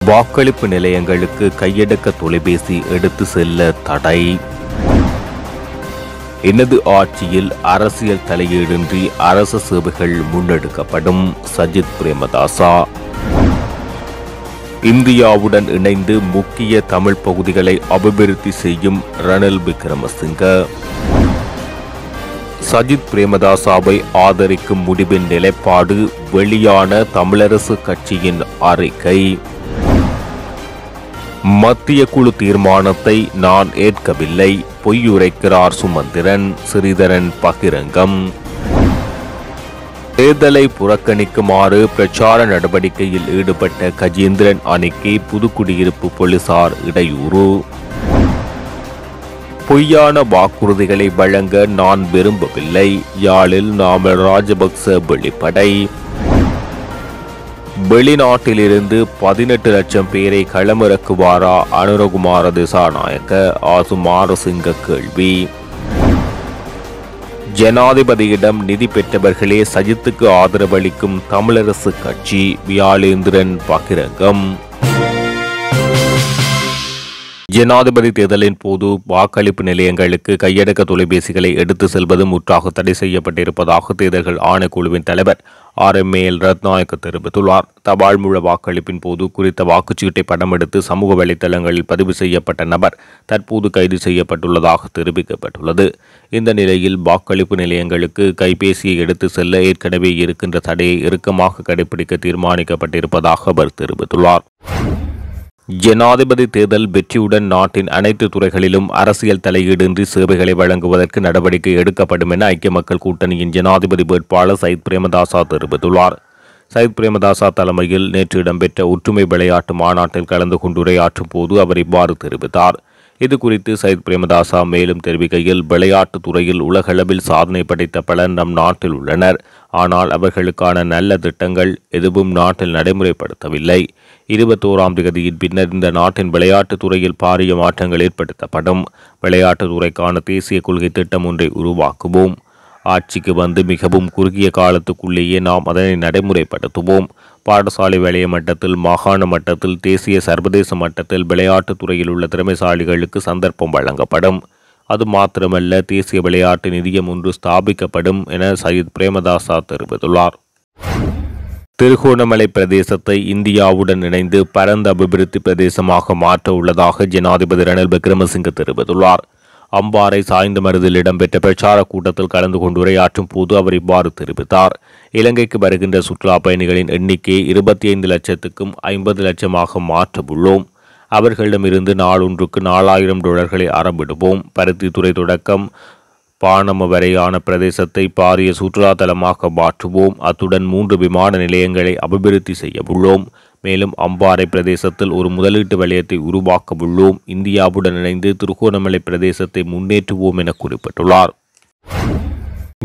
வாக்களிப்பு நிலையங்களுக்கு கையடக்க தொலைபேசி எடுத்து செல்ல தடை. எனது ஆட்சியில் அரசியல் தலையீடின்றி அரசு சேவைகள் முன்னெடுக்கப்படும். சஜித் பிரேமதாசா. இந்தியாவுடன் இணைந்து முக்கிய தமிழ் பகுதிகளை அபிவிருத்தி செய்யும் ரணில் விக்ரமசிங்க. சஜித் பிரேமதாசாவை ஆதரிக்கும் முடிவின் நிலைப்பாடு வெளியான தமிழரசு கட்சியின் அறிக்கை. மத்திய குழு தீர்மானத்தை நான் ஏற்கவில்லை, பொய்யுரைக்கிறார் சுமந்திரன். ஸ்ரீதரன் பகிரங்கம். தேர்தலை புறக்கணிக்குமாறு பிரச்சார நடவடிக்கையில் ஈடுபட்ட கஜேந்திரன் அணிக்கு புதுக்குடியிருப்பு போலீசார் இடையூறு. பொய்யான வாக்குறுதிகளை வழங்க நான் விரும்பவில்லை, யாழில் நாமல் ராஜபக்ச வெளிப்படை. வெளிநாட்டிலிருந்து 18 லட்சம் பேரை களமிறக்குவாரா அனுரகுமார திசாநாயக்க? ஆசுமாரசிங்க கேள்வி. ஜனாதிபதியிடம் நிதி பெற்றவர்களே சஜித்துக்கு ஆதரவளிக்கும் தமிழரசு கட்சி. வியாழேந்திரன் பகிரங்கம். ஜனாதிபதி தேர்தலின் போது வாக்களிப்பு நிலையங்களுக்கு கையடக்க தொலைபேசிகளை எடுத்து செல்வது முற்றாக தடை செய்யப்பட்டிருப்பதாக தேர்தல்கள் ஆணைக்குழுவின் தலைவர் RML ரத்நாயக்க தெரிவித்துள்ளார். தபால் மூல வாக்களிப்பின் போது குறித்த வாக்குச்சீட்டை படம் எடுத்து சமூக வலைதளங்களில் பதிவு செய்யப்பட்ட நபர் தற்போது கைது செய்யப்பட்டுள்ளதாக தெரிவிக்கப்பட்டுள்ளது. இந்த நிலையில் வாக்களிப்பு நிலையங்களுக்கு கைபேசியை எடுத்து செல்ல ஏற்கனவே இருக்கின்ற தடையை இறுக்கமாக கடைபிடிக்க தீர்மானிக்கப்பட்டிருப்பதாக அவர் தெரிவித்துள்ளார். ஜனாதிபதி தேர்தல் வெற்றியுடன் நாட்டின் அனைத்து துறைகளிலும் அரசியல் தலையீடின்றி சேவைகளை வழங்குவதற்கு நடவடிக்கை எடுக்கப்படும் என ஐக்கிய மக்கள் கூட்டணியின் ஜனாதிபதி வேட்பாளர் சயித் பிரேமதாசா தெரிவித்துள்ளார். சயித் பிரேமதாசா தலைமையில் நேற்று இடம்பெற்ற ஒற்றுமை விளையாட்டு மாநாட்டில் கலந்து கொண்டு உரையாற்றும் போது அவர் இவ்வாறு தெரிவித்தார். இது குறித்து சயித் பிரேமதாசா மேலும் தெரிவிக்கையில், விளையாட்டுத் துறையில் உலகளவில் சாதனை படைத்த பலர் நம் நாட்டில் உள்ளனர். ஆனால் அவர்களுக்கான நல்ல திட்டங்கள் எதுவும் நாட்டில் நடைமுறைப்படுத்தவில்லை. 21ஆம் தேதியின் பின்னர் இந்த நாட்டின் விளையாட்டுத் துறையில் பாரிய மாற்றங்கள் ஏற்படுத்தப்படும். விளையாட்டுத் துறைக்கான தேசிய கொள்கை திட்டம் ஒன்றை உருவாக்குவோம். ஆட்சிக்கு வந்து மிகவும் குறுகிய காலத்துக்குள்ளேயே நாம் அதனை நடைமுறைப்படுத்துவோம். பாடசாலை வலய மட்டத்தில், மாகாண மட்டத்தில், தேசிய சர்வதேச மட்டத்தில் விளையாட்டுத் துறையில் உள்ள திறமைசாலிகளுக்கு சந்தர்ப்பம் வழங்கப்படும். அது மாத்திரமல்ல, தேசிய விளையாட்டு நிதியம் ஒன்று ஸ்தாபிக்கப்படும் என சயித் பிரேமதாசா தெரிவித்துள்ளார். திருகோணமலை பிரதேசத்தை இந்தியாவுடன் இணைந்து பரந்த அபிவிருத்தி பிரதேசமாக மாற்ற உள்ளதாக ஜனாதிபதி ரணில் விக்ரமசிங்க தெரிவித்துள்ளார். அம்பாறை சாய்ந்தமருதில் இடம்பெற்ற பிரச்சார கூட்டத்தில் கலந்து கொண்டு உரையாற்றும் போது அவர் இவ்வாறு தெரிவித்தார். இலங்கைக்கு வருகின்ற சுற்றுலா பயணிகளின் எண்ணிக்கையை 25 லட்சத்துக்கும் 50 லட்சமாக மாற்ற உள்ளோம். அவர்களிடமிருந்து நாளொன்றுக்கு $4000 அறவிடுவோம். பருத்தித்துறை தொடக்கம் பானம வரையான பிரதேசத்தை பாரிய சுற்றுலா தலமாக மாற்றுவோம். அத்துடன் 3 விமான நிலையங்களை அபிவிருத்தி செய்ய உள்ளோம். மேலும் அம்பாறை பிரதேசத்தில் ஒரு முதலீட்டு வலயத்தை உருவாக்க உள்ளோம். இந்தியாவுடன் இணைந்து திருகோணமலை பிரதேசத்தை முன்னேற்றுவோம் என குறிப்பிட்டுள்ளார்.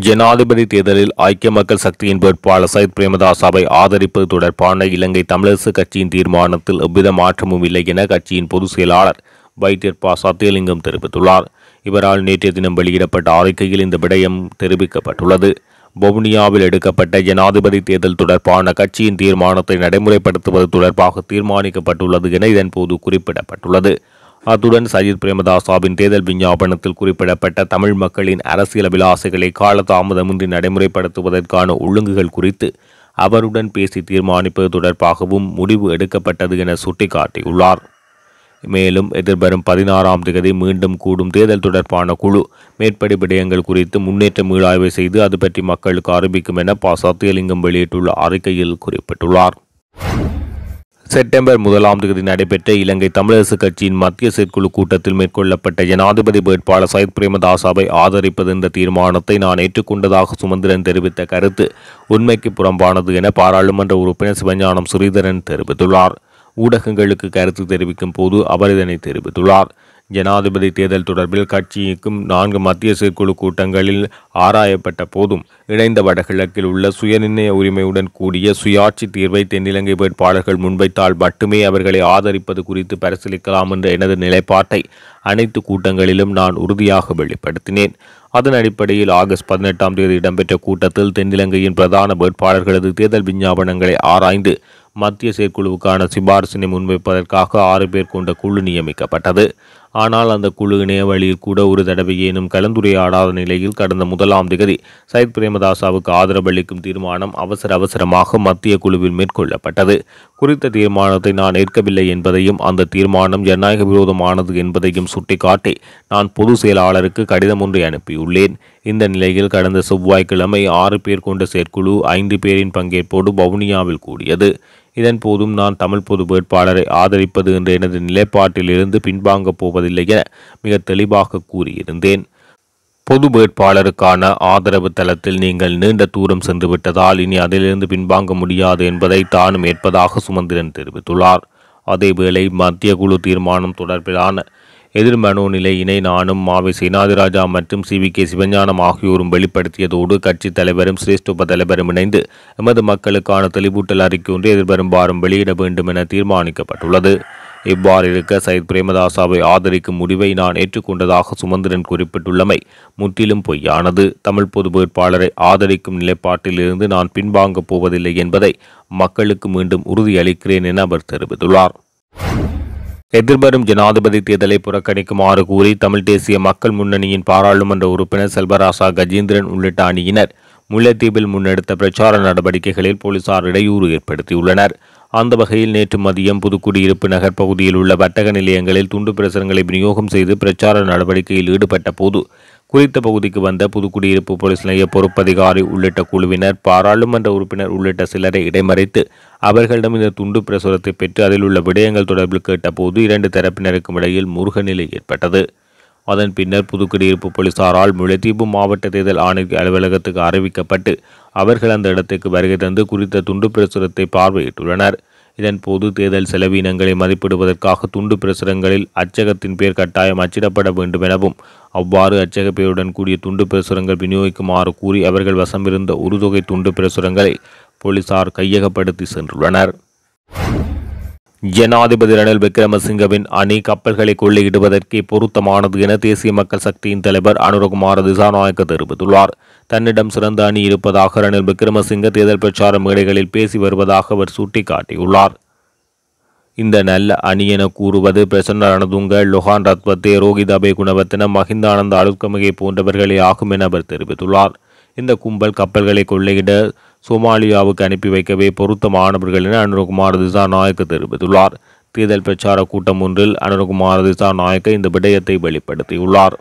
ஜனாதிபதி தேர்தலில் ஐக்கிய மக்கள் சக்தியின் வேட்பாளர் சயித் பிரேமதாசாவை ஆதரிப்பது தொடர்பான இலங்கை தமிழரசு கட்சியின் தீர்மானத்தில் எவ்வித மாற்றமும் இல்லை என கட்சியின் பொதுச் செயலாளர் வைத்தியர் ப. சத்தியலிங்கம் தெரிவித்துள்ளார். இவரால் நேற்றைய தினம் வெளியிடப்பட்ட அறிக்கையில் இந்த விடயம் தெரிவிக்கப்பட்டுள்ளது. வவுனியாவில் எடுக்கப்பட்ட ஜனாதிபதி தேர்தல் தொடர்பான கட்சியின் தீர்மானத்தை நடைமுறைப்படுத்துவது தொடர்பாக தீர்மானிக்கப்பட்டுள்ளது என இதன்போது குறிப்பிடப்பட்டுள்ளது. அத்துடன் சஜித் பிரேமதாசாவின் தேர்தல் விஞ்ஞாபனத்தில் குறிப்பிடப்பட்ட தமிழ் மக்களின் அரசியல் அபிலாசைகளை காலதாமதமின்றி நடைமுறைப்படுத்துவதற்கான ஒழுங்குகள் குறித்து அவருடன் பேசி தீர்மானிப்பது தொடர்பாகவும் முடிவு எடுக்கப்பட்டது என சுட்டிக்காட்டியுள்ளார். மேலும் எதிர்வரும் 16ஆம் தேதி மீண்டும் கூடும் தேர்தல் தொடர்பான குழு மேற்படி விடயங்கள் குறித்து முன்னேற்ற மீளாய்வை செய்து அது பற்றி மக்களுக்கு அறிவிக்கும் என ப. சத்தியலிங்கம் வெளியிட்டுள்ள அறிக்கையில் குறிப்பிட்டுள்ளார். செப்டம்பர் 1ஆம் தேதி நடைபெற்ற இலங்கை தமிழரசு கட்சியின் மத்திய செயற்குழு கூட்டத்தில் மேற்கொள்ளப்பட்ட ஜனாதிபதி வேட்பாளர் சயித் பிரேமதாசாவை ஆதரிப்பது என்ற தீர்மானத்தை நான் ஏற்றுக்கொண்டதாக சுமந்திரன் தெரிவித்த கருத்து உண்மைக்கு புறம்பானது என பாராளுமன்ற உறுப்பினர் சிவஞானம் ஸ்ரீதரன் தெரிவித்துள்ளார். ஊடகங்களுக்கு கருத்து தெரிவிக்கும் போது அவர் இதனை தெரிவித்துள்ளார். ஜனாதிபதி தேர்தல் தொடர்பில் கட்சிக்கும் 4 மத்திய செயற்குழு கூட்டங்களில் ஆராயப்பட்ட போதும் இணைந்த வடகிழக்கில் உள்ள சுயநிர்ணய உரிமையுடன் கூடிய சுயாட்சி தீர்வை தென்னிலங்கை வேட்பாளர்கள் முன்வைத்தால் மட்டுமே அவர்களை ஆதரிப்பது குறித்து பரிசீலிக்கலாம் என்ற எனது நிலைப்பாட்டை அனைத்து கூட்டங்களிலும் நான் உறுதியாக வெளிப்படுத்தினேன். அதன் அடிப்படையில் ஆகஸ்ட் 18ஆம் தேதி இடம்பெற்ற கூட்டத்தில் தென்னிலங்கையின் பிரதான வேட்பாளர்களது தேர்தல் விஞ்ஞாபனங்களை ஆராய்ந்து மத்திய செயற்குழுவுக்கான சிபாரிசினை முன்வைப்பதற்காக 6 பேர் கொண்ட குழு நியமிக்கப்பட்டது. ஆனால் அந்த குழு இணைய வழியில் கூட ஒரு தடவையேனும் கலந்துரையாடாத நிலையில் கடந்த 1ஆம் தேதி சையத் பிரேமதாசவுக்கு ஆதரவளிக்கும் தீர்மானம் அவசரமாக மத்திய குழுவில் மேற்கொள்ளப்பட்டது. குறித்த தீர்மானத்தை நான் ஏற்கவில்லை என்பதையும் அந்த தீர்மானம் ஜனநாயக விரோதமானது என்பதையும் சுட்டிக்காட்டி நான் பொதுச் செயலாளருக்கு கடிதம் ஒன்றை அனுப்பியுள்ளேன். இந்த நிலையில் கடந்த செவ்வாய்க்கிழமை 6 பேர் கொண்ட செயற்குழு 5 பேரின் பங்கேற்போடு வவுனியாவில் கூடியது. இதன் போதும் நான் தமிழ் பொது வேட்பாளரை ஆதரிப்பது என்ற எனது நிலைப்பாட்டிலிருந்து பின்வாங்கப் போவதில்லை என மிக தெளிவாக கூறியிருந்தேன். பொது வேட்பாளருக்கான ஆதரவு தளத்தில் நீங்கள் நீண்ட தூரம் சென்றுவிட்டதால் இனி அதிலிருந்து பின்வாங்க முடியாது என்பதை தானும் ஏற்பதாக சுமந்திரன் தெரிவித்துள்ளார். அதேவேளை மத்திய குழு தீர்மானம் தொடர்பிலான எதிர்மனோ நிலையினை நானும் மாவை சேனாதிராஜா மற்றும் CVK சிவஞானம் ஆகியோரும் வெளிப்படுத்தியதோடு கட்சி தலைவரும் சிரேஷ்ட உப தலைவரும் இணைந்து எமது மக்களுக்கான தெளிவூட்டல் அறிக்கை ஒன்று எதிர்வரும் வாரம் வெளியிட வேண்டும் என தீர்மானிக்கப்பட்டுள்ளது. இவ்வாறு இருக்க சையத் பிரேமதாசாவை ஆதரிக்கும் முடிவை நான் ஏற்றுக்கொண்டதாக சுமந்திரன் குறிப்பிட்டுள்ளமை முற்றிலும் பொய்யானது. தமிழ் பொது வேட்பாளரை ஆதரிக்கும் நிலைப்பாட்டில் இருந்து நான் பின்வாங்கப் போவதில்லை என்பதை மக்களுக்கு மீண்டும் உறுதியளிக்கிறேன் என அவர் தெரிவித்துள்ளார். எதிர்வரும் ஜனாதிபதி தேர்தலை புறக்கணிக்குமாறு கூறி தமிழ் தேசிய மக்கள் முன்னணியின் பாராளுமன்ற உறுப்பினர் செல்வராசா கஜேந்திரன் உள்ளிட்ட அணியினர் முல்லைத்தீவில் முன்னெடுத்த பிரச்சார நடவடிக்கைகளில் போலீசார் இடையூறு ஏற்படுத்தியுள்ளனர். அந்த வகையில் நேற்று மதியம் புதுக்குடியிருப்பு நகர் பகுதியில் உள்ள வர்த்தக நிலையங்களில் துண்டு பிரசுரங்களை விநியோகம் செய்து பிரச்சார நடவடிக்கையில் ஈடுபட்ட போது குறித்த பகுதிக்கு வந்த புதுக்குடியிருப்பு போலீஸ் நிலைய பொறுப்பதிகாரி உள்ளிட்ட குழுவினர் பாராளுமன்ற உறுப்பினர் உள்ளிட்ட சிலரை இடைமறைத்து அவர்களிடம் இந்த துண்டு பிரசுரத்தை பெற்று அதில் உள்ள விடயங்கள் தொடர்பில் கேட்டபோது 2 தரப்பினருக்கும் இடையில் முருக நிலை ஏற்பட்டது. அதன் பின்னர் புதுக்குடியிருப்பு போலீசாரால் முல்லைத்தீவு மாவட்ட தேர்தல் ஆணைய அலுவலகத்துக்கு அறிவிக்கப்பட்டு அவர்கள் அந்த இடத்துக்கு வருகை தந்து குறித்த துண்டு பிரசுரத்தை பார்வையிட்டுள்ளனர். இதன்போது தேர்தல் செலவினங்களை மதிப்பிடுவதற்காக துண்டு பிரசுரங்களில் அச்சகத்தின் பேர் கட்டாயம் அச்சிடப்பட வேண்டும் எனவும் அவ்வாறு அச்சக பெயருடன் கூடிய துண்டு பிரசுரங்கள் விநியோகிக்குமாறு கூறி அவர்கள் வசமிருந்த ஒரு தொகை துண்டு பிரசுரங்களை போலீசார் கையகப்படுத்தி சென்றுள்ளனர். ஜனாதிபதி ரணில் விக்ரமசிங்கவின் அணி கப்பல்களை கொள்ளையிடுவதற்கே பொருத்தமானது என தேசிய மக்கள் சக்தியின் தலைவர் அனுரகுமார திசாநாயக்க தெரிவித்துள்ளார். தன்னிடம் சிறந்த அணி இருப்பதாக ரணில் விக்ரமசிங்க தேர்தல் பிரச்சார மேடைகளில் பேசி வருவதாக அவர் சுட்டிக்காட்டியுள்ளார். இந்த நல்ல அணி என கூறுவது பிரசன்ன ரணதுங்க, லொஹான் ரத்வத்தே, ரோகிதாபே குணவர்த்தன, மஹிந்தானந்த அலுத்கமகே போன்றவர்களே ஆகும் என அவர் தெரிவித்துள்ளார். இந்த கும்பல் கப்பல்களை கொள்ளையிட சோமாலியாவுக்கு அனுப்பி வைக்கவே பொருத்தமானவர்கள் என அனுரகுமார திசாநாயக்க தெரிவித்துள்ளார். தேர்தல் பிரச்சார கூட்டம் ஒன்றில் அனுரகுமார திசாநாயக்க இந்த விடயத்தை வெளிப்படுத்தியுள்ளார்.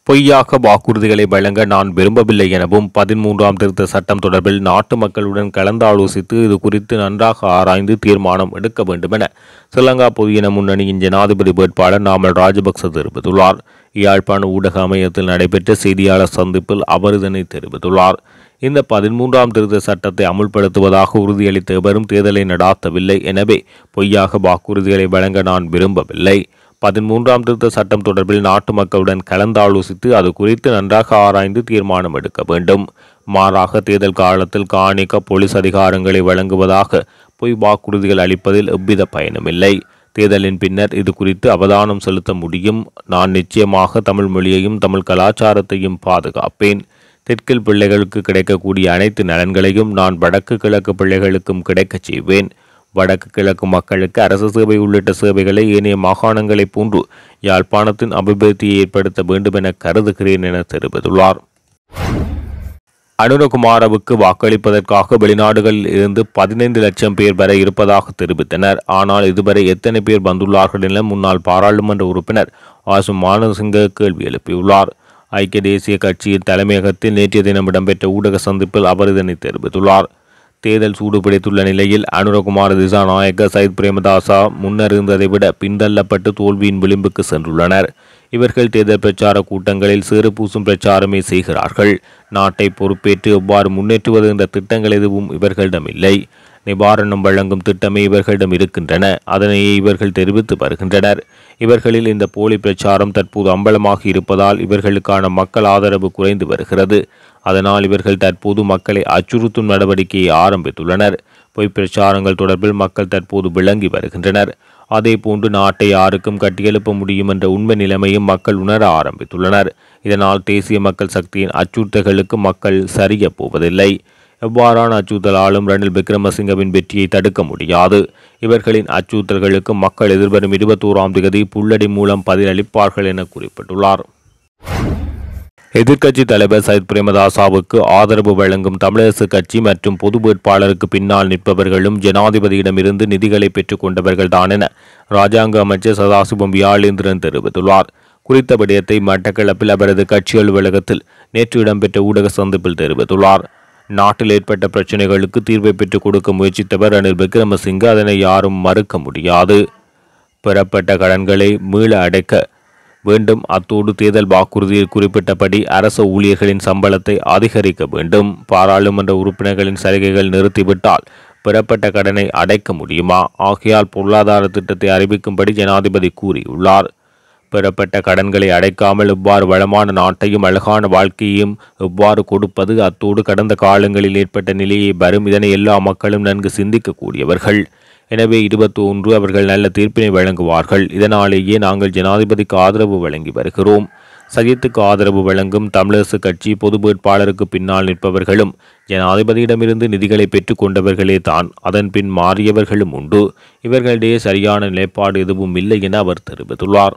பொய்யாக வாக்குறுதிகளை வழங்க நான் விரும்பவில்லை எனவும் 13ஆம் திருத்த சட்டம் தொடர்பில் நாட்டு மக்களுடன் கலந்தாலோசித்து இது குறித்து நன்றாக ஆராய்ந்து தீர்மானம் எடுக்க வேண்டும் என ஸ்ரீலங்கா பொதுஜன முன்னணியின் ஜனாதிபதி வேட்பாளர் நாமல் ராஜபக்ச தெரிவித்துள்ளார். யாழ்ப்பாண ஊடக அமையத்தில் நடைபெற்ற செய்தியாளர் சந்திப்பில் அவர் இதனை தெரிவித்துள்ளார். இந்த 13ஆம் திருத்த சட்டத்தை அமுல்படுத்துவதாக உறுதியளித்த எவரும் தேர்தலை நடாத்தவில்லை. எனவே பொய்யாக வாக்குறுதிகளை வழங்க நான் விரும்பவில்லை. 13ஆம் திருத்த சட்டம் தொடர்பில் நாட்டு மக்களுடன் கலந்தாலோசித்து அது குறித்து நன்றாக ஆராய்ந்து தீர்மானம் எடுக்க வேண்டும். மாறாக தேர்தல் காலத்தில் காணிக்க போலீஸ் அதிகாரங்களை வழங்குவதாக பொய் வாக்குறுதிகள் அளிப்பதில் எவ்வித பயனுமில்லை. தேர்தலின் பின்னர் இது குறித்து அவதானம் செலுத்த முடியும். நான் நிச்சயமாக தமிழ் மொழியையும் தமிழ் கலாச்சாரத்தையும் பாதுகாப்பேன். தெற்கில் பிள்ளைகளுக்கு கிடைக்கக்கூடிய அனைத்து நலன்களையும் நான் வடக்கு கிழக்கு பிள்ளைகளுக்கும் கிடைக்கச் செய்வேன். வடக்கு கிழக்கு மக்களுக்கு அரசு சேவை உள்ளிட்ட சேவைகளை ஏனைய மாகாணங்களைப் போன்று யாழ்ப்பாணத்தின் அபிவிருத்தியை ஏற்படுத்த வேண்டும் என கருதுகிறேன் என தெரிவித்துள்ளார். அனுரகுமாரவுக்கு வாக்களிப்பதற்காக வெளிநாடுகளில் இருந்து 15 லட்சம் பேர் வரை இருப்பதாக தெரிவித்தனர். ஆனால் இதுவரை எத்தனை பேர் வந்துள்ளார்கள் என முன்னாள் பாராளுமன்ற உறுப்பினர் ஆசும் மானசிங்க கேள்வி எழுப்பியுள்ளார். ஐக்கிய தேசிய கட்சியின் தலைமையகத்தில் நேற்றைய தினம் இடம்பெற்ற ஊடக சந்திப்பில் அவர் இதனை தெரிவித்துள்ளார். தேர்தல் சூடுபிடித்துள்ள நிலையில் அனுரகுமார திசாநாயக்க, சையத் பிரேமதாசா முன்னர் இருந்ததை விட பின்தள்ளப்பட்டு தோல்வியின் விளிம்புக்கு சென்றுள்ளனர். இவர்கள் தேர்தல் பிரச்சார கூட்டங்களில் சேறு பூசும் பிரச்சாரமே செய்கிறார்கள். நாட்டை பொறுப்பேற்று எவ்வாறு முன்னேற்றுவது என்ற திட்டங்கள் எதுவும் இவர்களிடமில்லை. நிவாரணம் வழங்கும் திட்டமே இவர்களிடம் இருக்கின்றன. அதனையே இவர்கள் தெரிவித்து வருகின்றனர். இவர்களில் இந்த போலி பிரச்சாரம் தற்போது அம்பலமாக இருப்பதால் இவர்களுக்கான மக்கள் ஆதரவு குறைந்து வருகிறது. அதனால் இவர்கள் தற்போது மக்களை அச்சுறுத்தும் நடவடிக்கையை ஆரம்பித்துள்ளனர். பொய் பிரச்சாரங்கள் தொடர்பில் மக்கள் தற்போது விளங்கி வருகின்றனர். அதேபோன்று நாட்டை யாருக்கும் கட்டியெழுப்ப முடியும் என்ற உண்மை நிலைமையும் மக்கள் உணர ஆரம்பித்துள்ளனர். இதனால் தேசிய மக்கள் சக்தியின் அச்சுறுத்தல்களுக்கு மக்கள் சரிய போவதில்லை. எவ்வாறான அச்சுறுத்தலாலும் ரணில் விக்ரமசிங்கவின் வெற்றியை தடுக்க முடியாது. இவர்களின் அச்சுறுத்தல்களுக்கு மக்கள் எதிர்வரும் 21ஆம் தேதி புல்லடி மூலம் பதிலளிப்பார்கள் என குறிப்பிட்டுள்ளார். எதிர்க்கட்சி தலைவர் சையத் பிரேமதாசவுக்கு ஆதரவு வழங்கும் தமிழரசு கட்சி மற்றும் பொது வேட்பாளருக்கு பின்னால் நிற்பவர்களும் ஜனாதிபதியிடமிருந்து நிதிகளை பெற்றுக் கொண்டவர்கள்தான் என இராஜாங்க அமைச்சர் சதாசிவம் வியாழேந்திரன் தெரிவித்துள்ளார். குறித்த விடயத்தை மட்டக்களப்பில் அவரது கட்சி அலுவலகத்தில் நேற்று இடம்பெற்ற ஊடக சந்திப்பில் தெரிவித்துள்ளார். நாட்டில் ஏற்பட்ட பிரச்சினைகளுக்கு தீர்வை பெற்றுக் கொடுக்க முயற்சித்தவர் ரணில் விக்ரமசிங்க. அதனை யாரும் மறுக்க முடியாது. பெறப்பட்ட கடன்களை மீள அடைக்க வேண்டும். அத்தோடு தேர்தல் வாக்குறுதியில் குறிப்பிட்டபடி அரசு ஊழியர்களின் சம்பளத்தை அதிகரிக்க வேண்டும். பாராளுமன்ற உறுப்பினர்களின் சலுகைகள் நிறுத்திவிட்டால் பெறப்பட்ட கடனை அடைக்க முடியுமா? ஆகையால் பொருளாதார திட்டத்தை அறிவிக்கும்படி ஜனாதிபதி கூறியுள்ளார். பெறப்பட்ட கடன்களை அடைக்காமல் எவ்வாறு வளமான நாட்டையும் அழகான வாழ்க்கையையும் எவ்வாறு கொடுப்பது, அத்தோடு கடந்த காலங்களில் ஏற்பட்ட நிலையை வரும், இதனை எல்லா மக்களும் நன்கு சிந்திக்கக்கூடியவர்கள். எனவே 21 அவர்கள் நல்ல தீர்ப்பினை வழங்குவார்கள். இதனாலேயே நாங்கள் ஜனாதிபதிக்கு ஆதரவு வழங்கி வருகிறோம். சஜித்துக்கு ஆதரவு வழங்கும் தமிழரசு கட்சி பொது வேட்பாளருக்கு பின்னால் நிற்பவர்களும் ஜனாதிபதியிடமிருந்து நிதிகளை பெற்றுக் கொண்டவர்களே தான். அதன் பின் மாறியவர்களும் உண்டு. இவர்களிடையே சரியான நிலைப்பாடு எதுவும் இல்லை என அவர் தெரிவித்துள்ளார்.